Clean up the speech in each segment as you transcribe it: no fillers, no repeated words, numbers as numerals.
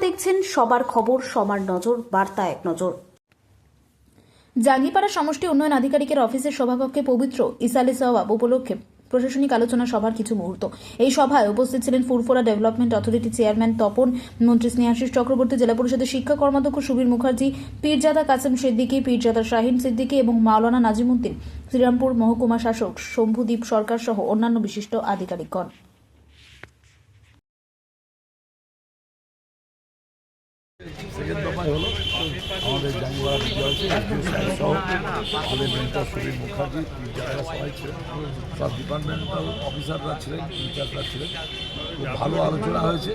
দেখছেন সবার খবর, সবার নজর, বার্তা এক নজর। জাঙ্গিপাড়া সমষ্টি উন্নয়ন আধিকারিকের অফিসের সভাকক্ষে পবিত্র ইসালে সওয়াব উপলক্ষে প্রশাসনিক আলোচনা সভার কিছু মুহূর্ত। এই সভায় উপস্থিত ছিলেন ফুরফুরা ডেভেলপমেন্ট অথরিটি চেয়ারম্যান তপন, মন্ত্রী স্নেহাশিস চক্রবর্তী, জেলা পরিষদের শিক্ষা কর্মাধ্যক্ষ সুবীর মুখার্জি, পীরজাদা কাসেম সিদ্দিকী, পীরজাদা শাহিন সিদ্দিকী এবং মাওলানা নাজিমুদ্দিন, শ্রীরামপুর মহকুমা শাসক শম্ভুদীপ সরকার সহ অন্যান্য বিশিষ্ট আধিকারিকগণ। সেকেন্ড দফায় হলো আমাদের জাঙ্গিপাড়া বিদ্যালয় সহ আমাদের নেতা সুবীর মুখার্জি, যারা সবাই ছিলেন, সব ডিপার্টমেন্টাল অফিসাররা ছিলেন, টিচাররা ছিলেন। খুব ভালো আলোচনা হয়েছে।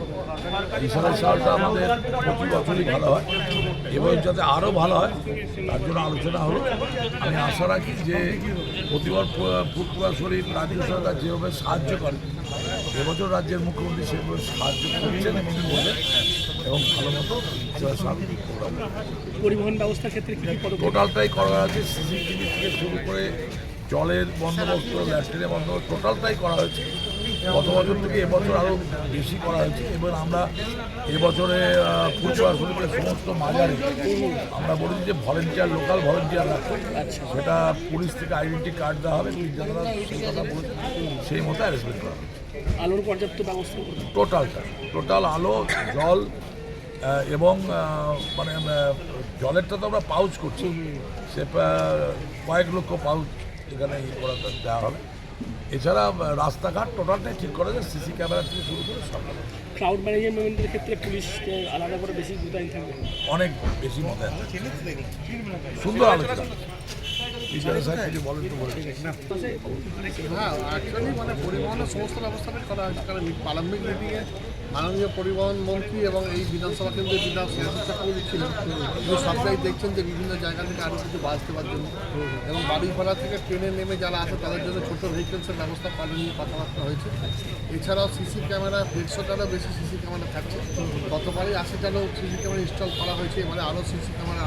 ইসালে সালটা আমাদের প্রতি বছরই ভালো হয়, এবার যাতে আরও ভালো হয় তার জন্য আলোচনা হলো। আমি আশা রাখি যে প্রতিবার ফুরফুরা শরীফ রাজ্য সরকার যেভাবে সাহায্য করে, এবছর রাজ্যের মুখ্যমন্ত্রী সেভাবে সাহায্য করছেন এবং করবেন এবং ভালো মতো পরিবহন ব্যবস্থার ক্ষেত্রে টোটালটাই করা হয়েছে। সিসিটিভি থেকে শুরু করে জলের বন্দোবস্ত, ল্যাট্রিনের বন্দোবস্ত টোটালটাই করা হয়েছে। গত বছর থেকে এবছর আরও বেশি করা হয়েছে এবং আমরা এবছরে ফুরফুরা শরীফের সমস্ত মাজারে আমরা বলেছি যে ভলেন্টিয়ার, লোকাল ভলেন্টিয়ার রাখতে, সেটা পুলিশ থেকে আইডেন্টি কার্ড দেওয়া হবে, যারা সেই কথা বলেছে সেই মতো অ্যারেঞ্জমেন্ট করা হবে। আলোর পর্যাপ্ত ব্যবস্থা টোটাল আলো, জল এবং মানে জলেরটা তো আমরা পাউচ করছি, সে কয়েক লক্ষ পাউচ এখানে করা দেওয়া হবে। এছাড়া রাস্তাঘাট টোটালটাই ঠিক করা যায়, সিসি ক্যামেরা থেকে শুরু করে সব। ক্রাউড ম্যানেজমেন্টের ক্ষেত্রে পুলিশ আলাদা করে বেশি মোতায়েন থাকবে, অনেক বেশি মোতায়েন থাকবে। সুন্দর আলোচনা। হ্যাঁ, অ্যাকচুয়ালি মানে পরিবহনের সমস্ত ব্যবস্থাটাই করা হয়েছে, কারণ প্রারম্ভিক মিটিংয়ে মাননীয় পরিবহন মন্ত্রী এবং এই বিধানসভা কেন্দ্রের বিধায়ক স্নেহাশিস চক্রবর্তী ছিলেন। তিনি সবটাই দেখছেন যে বিভিন্ন জায়গা থেকে আরও কিছু বাস দেওয়ার জন্য এবং বাড়িপাড়া থেকে ট্রেনে নেমে যারা আসে তাদের জন্য ছোটো ভেহিকেলসের ব্যবস্থা করার নিয়ে কথাবার্তা হয়েছে। এছাড়াও সিসি ক্যামেরা 150টারও বেশি সিসি ক্যামেরা থাকছে। গতবারই 80টারও সিসি ক্যামেরা ইনস্টল করা হয়েছে, এবারে আরও সিসি ক্যামেরা